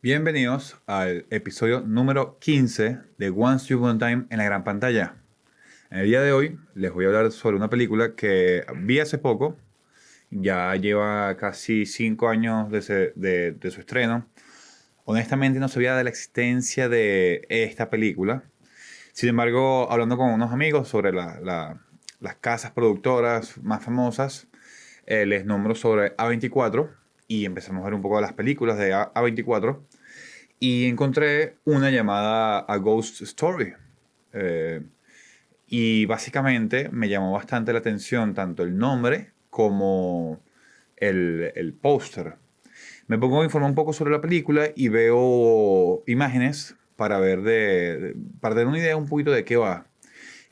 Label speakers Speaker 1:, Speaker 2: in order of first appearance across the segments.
Speaker 1: Bienvenidos al episodio número 15 de Once Upon a Time en la gran pantalla. En el día de hoy les voy a hablar sobre una película que vi hace poco, ya lleva casi 5 años de su estreno. Honestamente no sabía de la existencia de esta película. Sin embargo, hablando con unos amigos sobre las casas productoras más famosas, les nombro sobre A24 y empezamos a ver un poco de las películas de A24 y encontré una llamada A Ghost Story. Eh, y básicamente me llamó bastante la atención tanto el nombre como el póster. Me pongo a informar un poco sobre la película y veo imágenes para ver para tener una idea un poquito de qué va.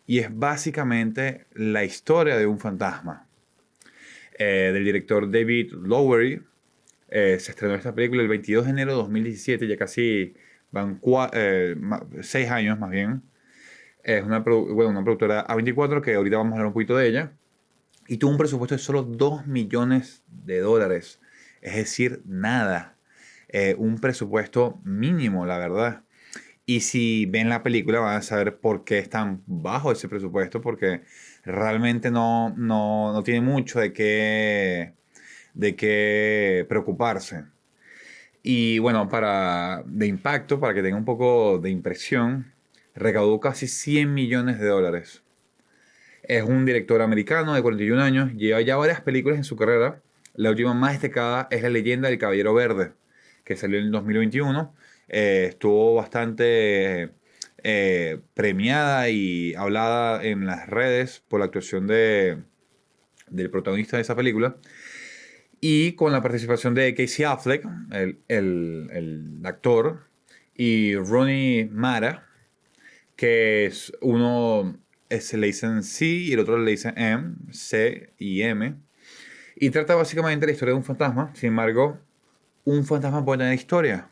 Speaker 1: Y es básicamente la historia de un fantasma. Del director David Lowery. Se estrenó esta película el 22 de enero de 2017, ya casi van 6 años más bien. Es una productora A24 que ahorita vamos a hablar un poquito de ella. Y tuvo un presupuesto de solo 2 millones de dólares. Es decir, nada. Un presupuesto mínimo, la verdad. Y si ven la película van a saber por qué es tan bajo ese presupuesto, porque realmente no tiene mucho de qué preocuparse. Y bueno, de impacto, para que tenga un poco de impresión, recaudó casi 100 millones de dólares. Es un director americano de 41 años, lleva ya varias películas en su carrera. La última más destacada es La leyenda del Caballero Verde, que salió en el 2021. Estuvo bastante premiada y hablada en las redes por la actuación del protagonista de esa película. Y con la participación de Casey Affleck, el actor, y Rooney Mara, que le dicen C y el otro le dicen M, C y M. Y trata básicamente la historia de un fantasma. Sin embargo, un fantasma puede tener historia.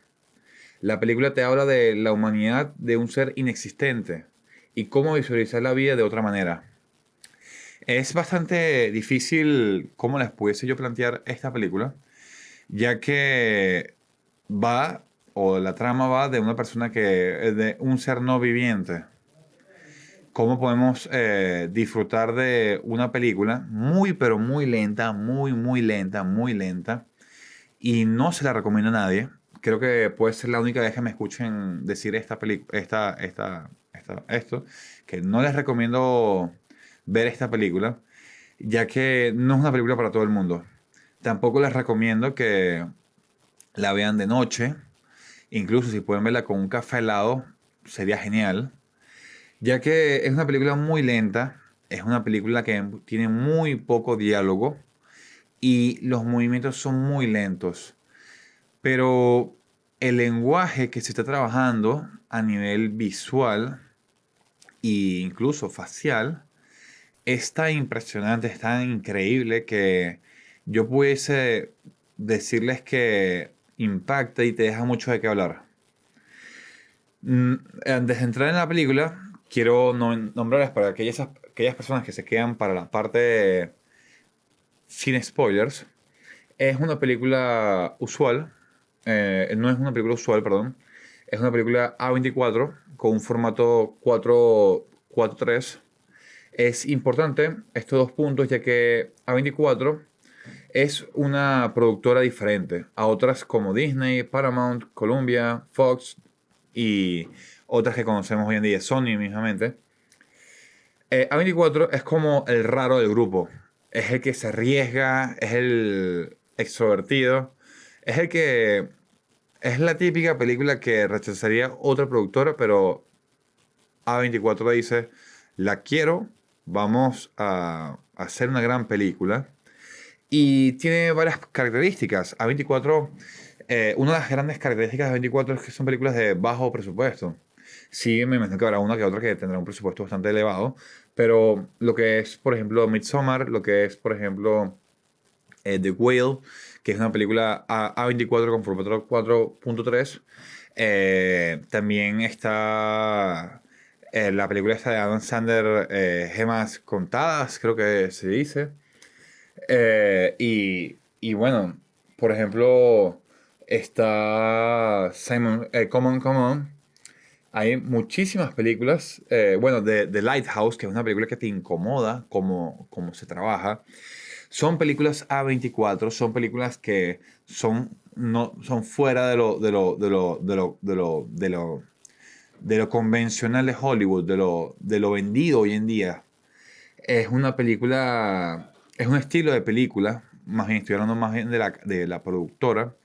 Speaker 1: La película te habla de la humanidad de un ser inexistente y cómo visualizar la vida de otra manera. Es bastante difícil cómo les pudiese yo plantear esta película, ya que va, o la trama va de una persona de un ser no viviente. ¿Cómo podemos disfrutar de una película muy, pero muy lenta, muy lenta, muy lenta? Y no se la recomiendo a nadie. Creo que puede ser la única vez que me escuchen decir esto, que no les recomiendo ver esta película, ya que no es una película para todo el mundo. Tampoco les recomiendo que la vean de noche. Incluso si pueden verla con un café helado, sería genial. Ya que es una película muy lenta, es una película que tiene muy poco diálogo y los movimientos son muy lentos. Pero el lenguaje que se está trabajando a nivel visual e incluso facial es tan impresionante, es tan increíble que yo pudiese decirles que impacta y te deja mucho de qué hablar. Antes de entrar en la película, quiero nombrarles para aquellas personas que se quedan para la parte sin spoilers. Es una película usual, no es una película usual, perdón. Es una película A24 con un formato 4:3. Es importante estos dos puntos ya que A24 es una productora diferente a otras como Disney, Paramount, Columbia, Fox y otras que conocemos hoy en día, Sony mismamente. A24 es como el raro del grupo. Es el que se arriesga, es el extrovertido, es el que es la típica película que rechazaría otra productora, pero A24 dice, la quiero, vamos a hacer una gran película. Y tiene varias características. A24, una de las grandes características de A24 es que son películas de bajo presupuesto. Sí, me imagino que habrá una que otra que tendrá un presupuesto bastante elevado, pero lo que es, por ejemplo, Midsommar, lo que es, por ejemplo, The Whale, que es una película A24 con formato 4:3. También está la película esta de Adam Sandler, Gemas Contadas, creo que se dice. Y bueno, por ejemplo, está Come On. Hay muchísimas películas, bueno, de Lighthouse, que es una película que te incomoda cómo se trabaja. Son películas A24, son películas que no, son fuera de lo convencional de Hollywood, de lo vendido hoy en día. Es una película, es un estilo de película, más bien estoy hablando más bien de la productora,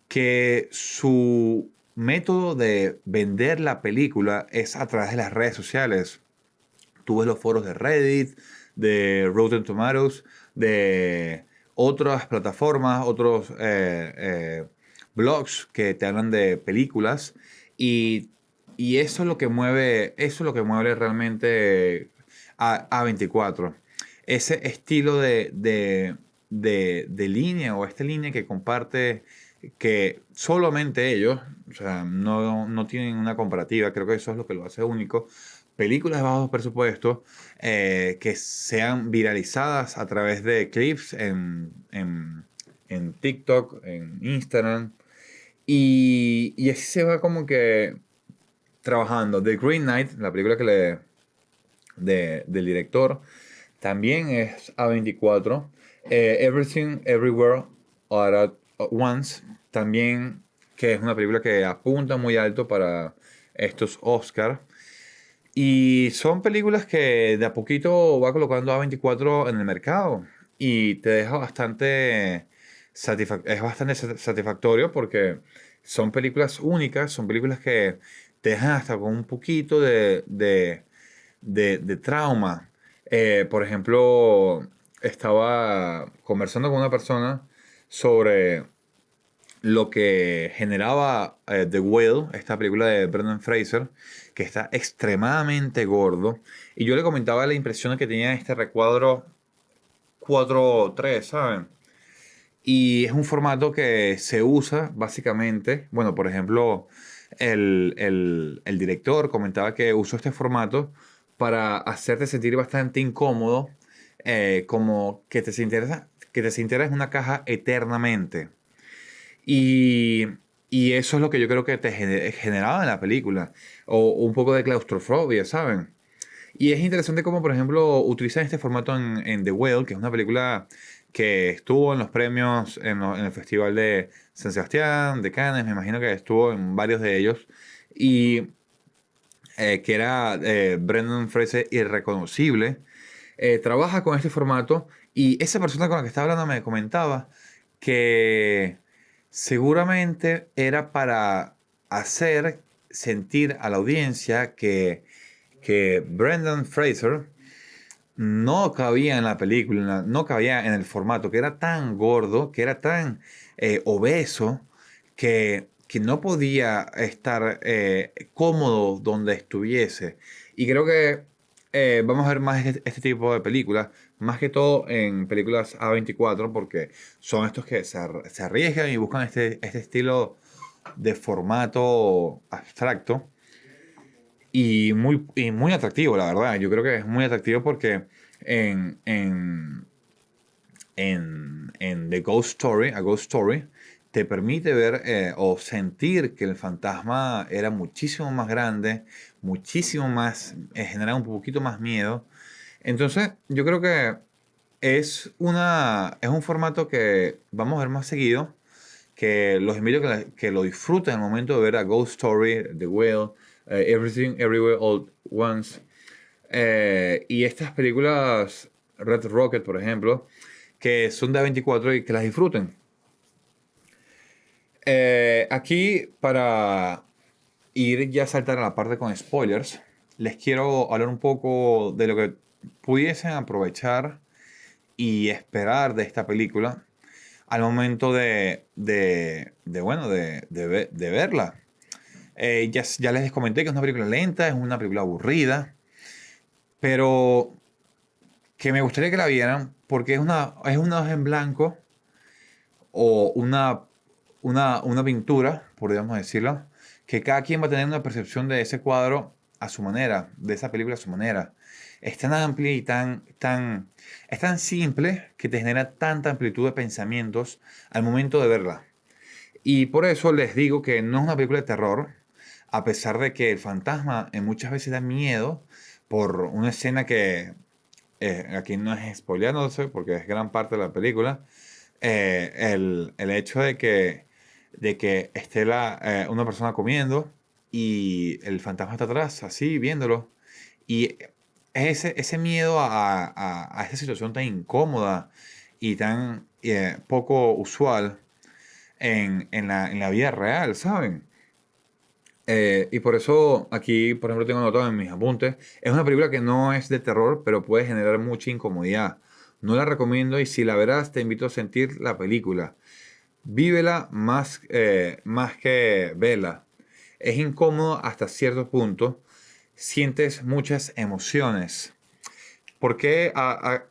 Speaker 1: que su método de vender la película es a través de las redes sociales. Tú ves los foros de Reddit, de Rotten Tomatoes, de otras plataformas, otros blogs que te hablan de películas y, y eso es lo que mueve realmente a 24. Ese estilo de línea o esta línea que comparte que solamente ellos, o sea, no tienen una comparativa, creo que eso es lo que lo hace único. Películas de bajo presupuesto que sean viralizadas a través de clips en TikTok, en Instagram, y así se va como que trabajando. The Green Knight, la película del director, también es A24. Everything Everywhere All at Once, también, que es una película que apunta muy alto para estos Oscars. Y son películas que de a poquito va colocando A24 en el mercado y te deja es bastante satisfactorio porque son películas únicas, son películas que te dejan hasta con un poquito de trauma. Por ejemplo, estaba conversando con una persona sobre lo que generaba The Whale, esta película de Brendan Fraser, que está extremadamente gordo. Y yo le comentaba la impresión que tenía este recuadro 4:3, ¿saben? Y es un formato que se usa básicamente, bueno, por ejemplo, el director comentaba que usó este formato para hacerte sentir bastante incómodo, como que te sintieras en una caja eternamente. Y, y eso es lo que yo creo que te generaba en la película. O un poco de claustrofobia, ¿saben? Y es interesante cómo, por ejemplo, utilizan este formato en The Whale, que es una película que estuvo en los premios en el Festival de San Sebastián, de Cannes, me imagino que estuvo en varios de ellos. Y que era Brendan Fraser irreconocible. Trabaja con este formato y esa persona con la que estaba hablando me comentaba que seguramente era para hacer sentir a la audiencia que Brendan Fraser no cabía en la película, no cabía en el formato, que era tan gordo, que era tan obeso, que no podía estar cómodo donde estuviese. Y creo que vamos a ver más este tipo de películas, más que todo en películas A24, porque son estos que se arriesgan y buscan este estilo de formato abstracto y muy atractivo, la verdad. Yo creo que es muy atractivo porque en, en, en The Ghost Story, A Ghost Story, te permite ver o sentir que el fantasma era muchísimo más grande, muchísimo más, genera un poquito más miedo. Entonces, yo creo que es un formato que vamos a ver más seguido, que los invito a que lo disfruten al momento de ver a Ghost Story, The Whale, Everything Everywhere All Once. Y estas películas, Red Rocket, por ejemplo, que son de A24 y que las disfruten. Aquí, para ir ya a saltar a la parte con spoilers, les quiero hablar un poco de lo que pudiesen aprovechar y esperar de esta película al momento bueno, de verla. Ya les comenté que es una película lenta, es una película aburrida, pero que me gustaría que la vieran porque es una hoja en blanco o una pintura, podríamos decirlo, que cada quien va a tener una percepción de ese cuadro a su manera, de esa película a su manera. Es tan amplia y es tan simple que te genera tanta amplitud de pensamientos al momento de verla. Y por eso les digo que no es una película de terror, a pesar de que el fantasma muchas veces da miedo por una escena que aquí no es spoileándose porque es gran parte de la película. El hecho de que esté una persona comiendo y el fantasma está atrás, así viéndolo. Y ese miedo a esa situación tan incómoda y tan poco usual en la vida real, ¿saben? Y por eso aquí, por ejemplo, tengo anotado en mis apuntes, es una película que no es de terror, pero puede generar mucha incomodidad. No la recomiendo y si la verás, te invito a sentir la película. Vívela más que vela. Es incómodo hasta cierto punto. Sientes muchas emociones. ¿Por qué? ¿A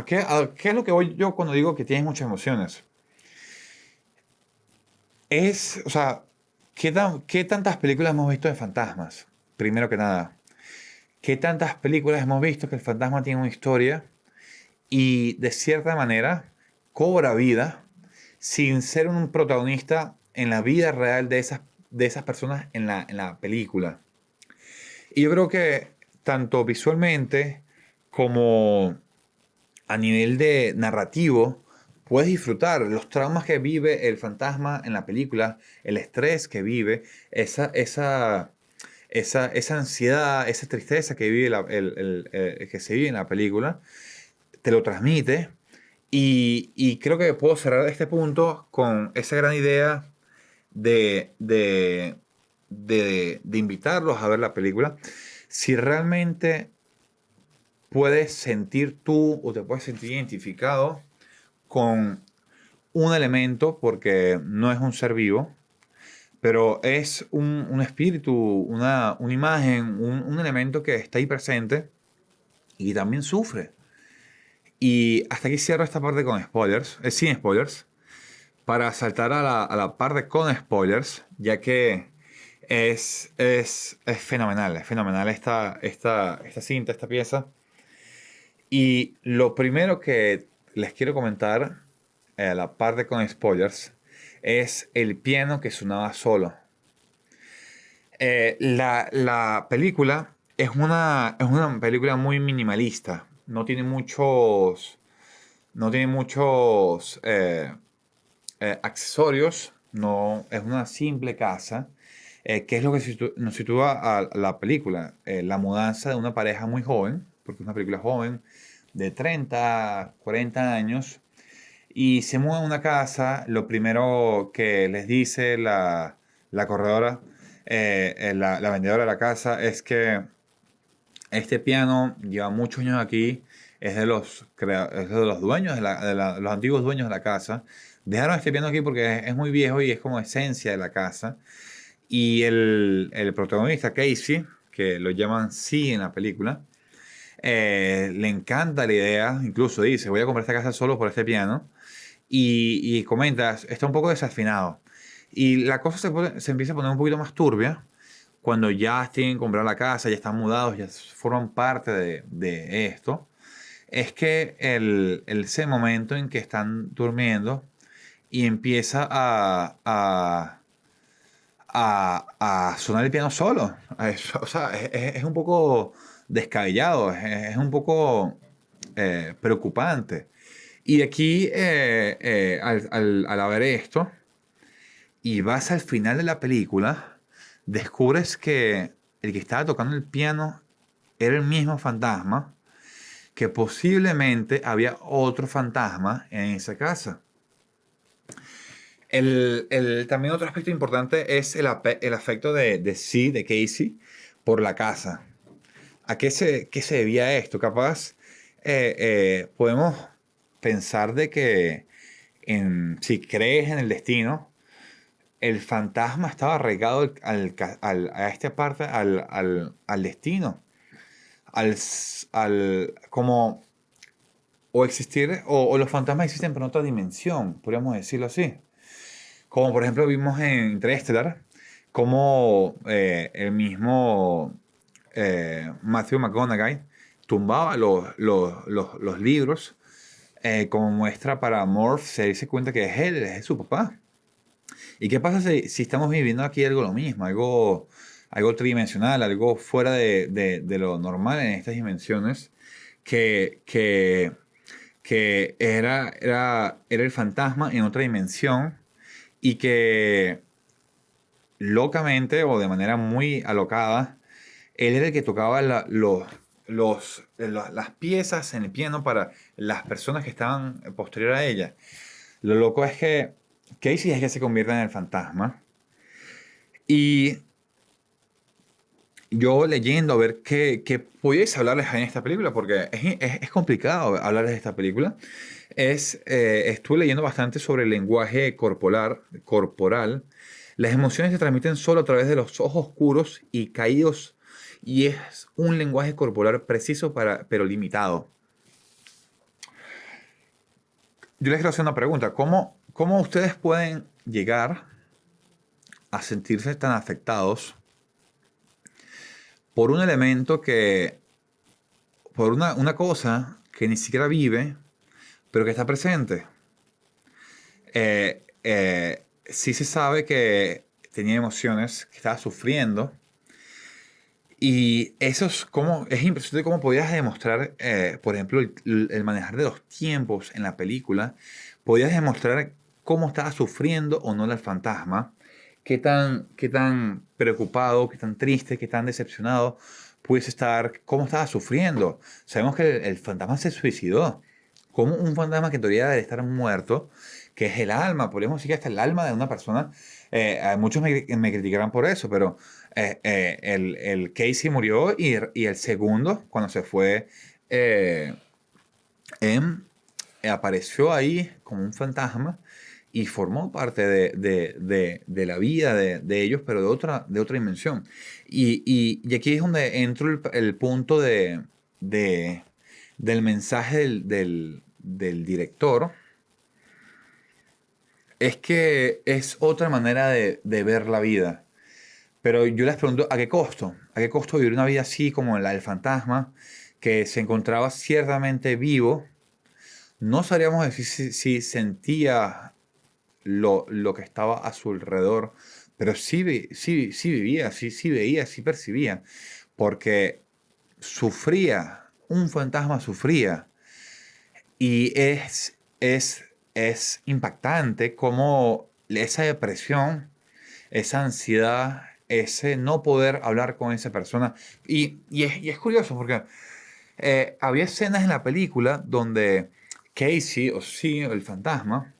Speaker 1: qué es lo que voy yo cuando digo que tienes muchas emociones? O sea, ¿qué tantas películas hemos visto de fantasmas? Primero que nada, ¿qué tantas películas hemos visto que el fantasma tiene una historia y de cierta manera cobra vida sin ser un protagonista en la vida real de esas personas en la película? Y yo creo que tanto visualmente como a nivel de narrativo, puedes disfrutar los traumas que vive el fantasma en la película, el estrés que vive, esa ansiedad, esa tristeza que vive que se vive en la película, te lo transmite. Y creo que puedo cerrar este punto con esa gran idea de, de, de invitarlos a ver la película. Si realmente puedes sentir tú o te puedes sentir identificado con un elemento, porque no es un ser vivo, pero es un espíritu, una imagen, un elemento que está ahí presente y también sufre. Y hasta aquí cierro esta parte con spoilers, sin spoilers, para saltar a la parte con spoilers, ya que es fenomenal esta cinta, esta pieza. Y lo primero que les quiero comentar, a la parte con spoilers, es el piano que sonaba solo. La película es una película muy minimalista. No tiene muchos accesorios. No, es una simple casa. ¿Qué es lo que nos sitúa a la película? La mudanza de una pareja muy joven, porque es una película joven, de 30 40 años, y se muda a una casa. Lo primero que les dice la corredora, la vendedora de la casa, es que este piano lleva muchos años aquí, es de los dueños, los antiguos dueños de la casa. Dejaron este piano aquí porque es muy viejo y es como esencia de la casa. Y el protagonista, Casey, que lo llaman C en la película, le encanta la idea, incluso dice, voy a comprar esta casa solo por este piano. Y comentas, está un poco desafinado. Y la cosa se empieza a poner un poquito más turbia cuando ya tienen que comprar la casa, ya están mudados, ya forman parte de esto. Es que ese momento en que están durmiendo y empieza a sonar el piano solo. O sea, es un poco descabellado, es un poco preocupante. Y aquí, al haber esto, y vas al final de la película, descubres que el que estaba tocando el piano era el mismo fantasma, que posiblemente había otro fantasma en esa casa. También otro aspecto importante es el afecto de Casey, por la casa. ¿A qué se debía esto? Capaz podemos pensar de que si crees en el destino, el fantasma estaba arraigado a esta parte, al destino, como, o existir, o los fantasmas existen pero en otra dimensión, podríamos decirlo así. Como por ejemplo vimos en Interstellar, como el mismo Matthew McConaughey tumbaba los libros como muestra para Morph, se dice cuenta que es él, es su papá. ¿Y qué pasa si estamos viviendo aquí algo lo mismo, algo tridimensional, algo fuera de lo normal en estas dimensiones, que, que, que era el fantasma en otra dimensión y que locamente o de manera muy alocada, él era el que tocaba las piezas en el piano para las personas que estaban posterior a ella. Lo loco es que Casey es el que se convierte en el fantasma. Y yo leyendo a ver qué pudiese hablarles en esta película, porque es complicado hablarles de esta película, estuve leyendo bastante sobre el lenguaje corporal. Las emociones se transmiten solo a través de los ojos oscuros y caídos, y es un lenguaje corporal preciso pero limitado. Yo les quiero hacer una pregunta. ¿Cómo ustedes pueden llegar a sentirse tan afectados por un elemento por una cosa que ni siquiera vive, pero que está presente? Sí se sabe que tenía emociones, que estaba sufriendo, y es impresionante cómo podías demostrar, por ejemplo, el manejar de los tiempos en la película, podías demostrar cómo estaba sufriendo o no el fantasma, qué tan preocupado, qué tan triste, qué tan decepcionado pudiese estar, cómo estaba sufriendo. Sabemos que el fantasma se suicidó. Como un fantasma que en teoría debe estar muerto, que es el alma, podríamos decir que hasta el alma de una persona. Muchos me criticarán por eso, pero el Casey murió y el segundo, cuando se fue, eh, em, apareció ahí como un fantasma y formó parte de la vida de ellos, pero de otra dimensión. Y aquí es donde entró el punto de- del mensaje del director. Es que es otra manera de ver la vida. Pero yo les pregunto, ¿a qué costo? ¿A qué costo vivir una vida así como la del fantasma, que se encontraba ciertamente vivo? No sabríamos decir si sentía lo que estaba a su alrededor, pero sí vivía, sí veía, sí percibía, porque sufría, un fantasma sufría. Y es impactante cómo esa depresión, esa ansiedad, ese no poder hablar con esa persona. Y es curioso porque había escenas en la película donde Casey, o sí, el fantasma,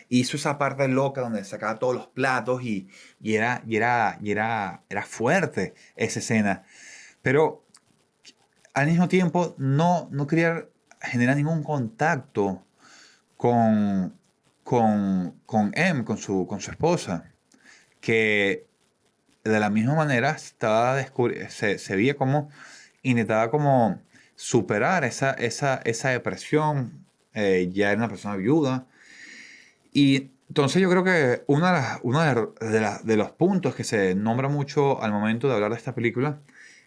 Speaker 1: hizo esa parte loca donde sacaba todos los platos y era fuerte esa escena. Pero al mismo tiempo no quería generar ningún contacto con, con M, con su esposa, que de la misma manera se veía como intentaba como superar esa depresión. Ya era una persona viuda. Y entonces yo creo que uno de los puntos que se nombra mucho al momento de hablar de esta película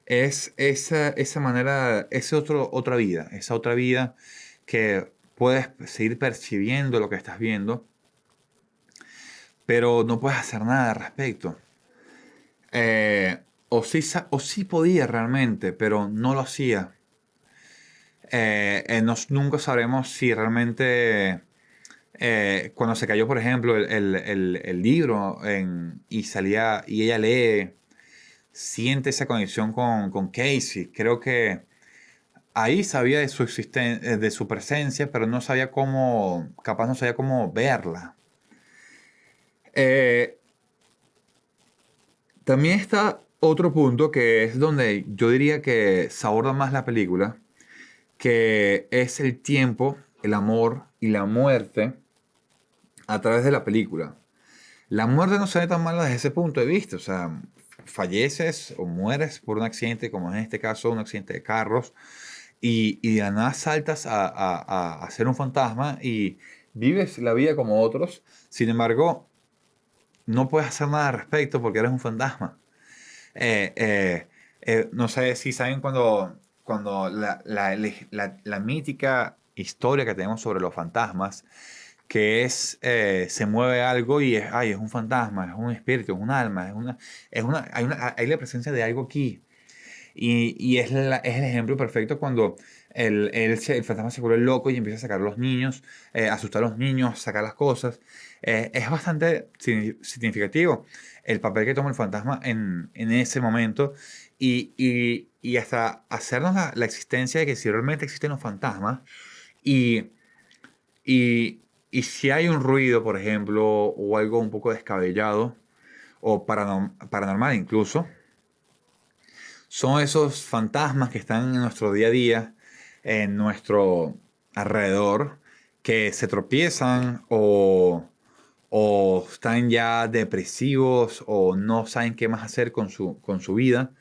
Speaker 1: es esa manera, esa otra vida que puedes seguir percibiendo lo que estás viendo, pero no puedes hacer nada al respecto. O sí podía realmente, pero no lo hacía. Nunca sabremos si realmente cuando se cayó, por ejemplo, el libro y ella lee, siente esa conexión con Casey. Creo que ahí sabía de su presencia, pero capaz no sabía cómo verla. Eh, También está otro punto que es donde yo diría que se aborda más la película, que es el tiempo, el amor y la muerte a través de la película. La muerte no se ve tan mala desde ese punto de vista, o sea, falleces o mueres por un accidente, como en este caso un accidente de carros, y de la nada saltas a ser un fantasma y vives la vida como otros. Sin embargo, no puedes hacer nada al respecto porque eres un fantasma. Eh, eh, no sé si saben cuando la mítica historia que tenemos sobre los fantasmas, que es, se mueve algo y es, ay, es un fantasma, es un espíritu, es un alma, hay la presencia de algo aquí. Y es el ejemplo perfecto cuando el fantasma se vuelve loco y empieza a sacar a los niños, asustar a los niños, sacar las cosas. Es bastante significativo el papel que toma el fantasma en ese momento y hasta hacernos la existencia de que si realmente existen los fantasmas y, y, y si hay un ruido, por ejemplo, o algo un poco descabellado o paranormal incluso, son esos fantasmas que están en nuestro día a día, en nuestro alrededor, que se tropiezan o están ya depresivos o no saben qué más hacer con su vida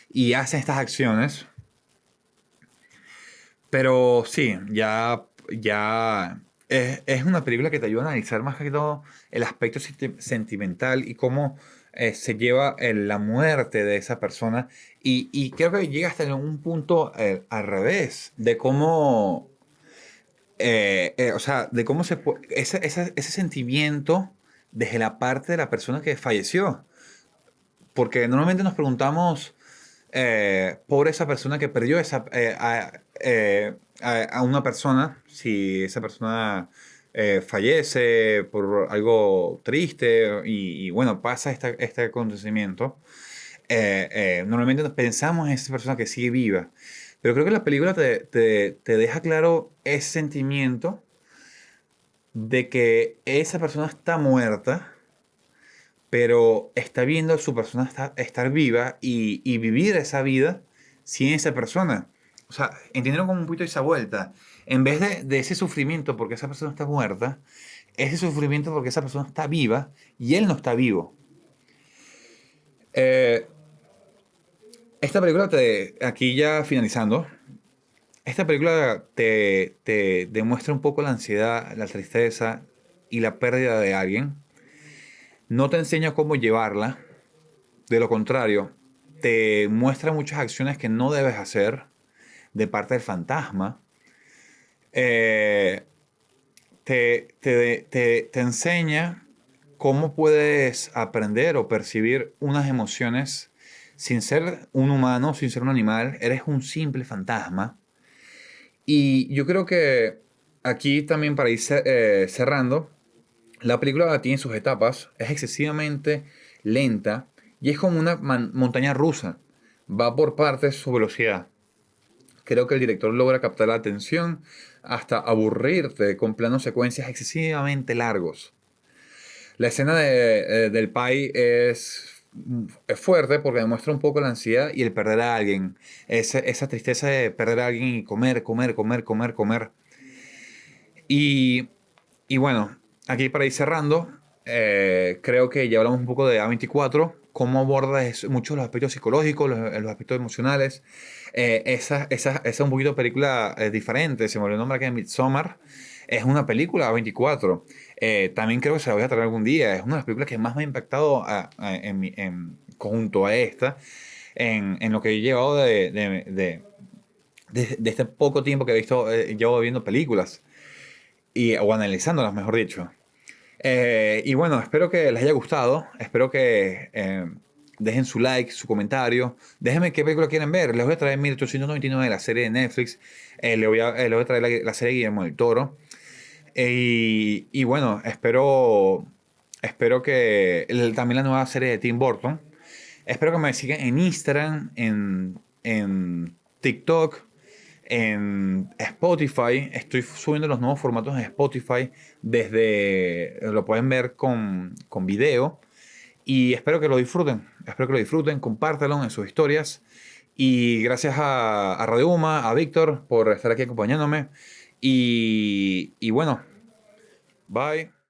Speaker 1: y hacen estas acciones. Pero sí, ya es una película que te ayuda a analizar más que todo el aspecto sentimental y cómo se lleva la muerte de esa persona. Y creo que llega hasta en un punto al revés, de cómo, o sea, de cómo ese sentimiento desde la parte de la persona que falleció. Porque normalmente nos preguntamos por esa persona que perdió a una persona, si esa persona fallece por algo triste y bueno, pasa este acontecimiento, normalmente nos pensamos en esa persona que sigue viva. Pero creo que la película te deja claro ese sentimiento de que esa persona está muerta pero está viendo a su persona estar viva y vivir esa vida sin esa persona. O sea, entendieron como un poquito esa vuelta. En vez de ese sufrimiento porque esa persona está muerta, ese sufrimiento porque esa persona está viva y él no está vivo. Eh, esta película, aquí ya finalizando, esta película te demuestra un poco la ansiedad, la tristeza y la pérdida de alguien. No te enseña cómo llevarla. De lo contrario, te muestra muchas acciones que no debes hacer de parte del fantasma. Eh, te enseña cómo puedes aprender o percibir unas emociones sin ser un humano, sin ser un animal. Eres un simple fantasma. Y yo creo que aquí también para ir cerrando, la película tiene sus etapas, es excesivamente lenta y es como una montaña rusa. Va por partes su velocidad. Creo que el director logra captar la atención hasta aburrirte con planos secuencias excesivamente largos. La escena del Pai es fuerte porque demuestra un poco la ansiedad y el perder a alguien. Esa tristeza de perder a alguien y comer, comer, comer, comer, comer. Y Y bueno, aquí para ir cerrando, creo que ya hablamos un poco de A24, cómo aborda muchos los aspectos psicológicos, los aspectos emocionales. Esa es un poquito película diferente, se me olvidó el nombre que es Midsommar. Es una película A24. También creo que se la voy a traer algún día. Es una de las películas que más me ha impactado en conjunto a esta, en lo que he llevado de este poco tiempo que he visto, llevo viendo películas o analizándolas, mejor dicho. Y bueno, espero que les haya gustado. Espero que dejen su like, su comentario. Déjenme qué película quieren ver. Les voy a traer 1899, la serie de Netflix. Les voy a traer la serie de Guillermo del Toro. Y bueno, espero que también la nueva serie de Tim Burton. Espero que me sigan en Instagram, en TikTok, en Spotify. Estoy subiendo los nuevos formatos en Spotify. Lo pueden ver con video. Y espero que lo disfruten. Espero que lo disfruten. Compártanlo en sus historias. Y gracias a Radio Uma, a Víctor, por estar aquí acompañándome. Y bueno, bye.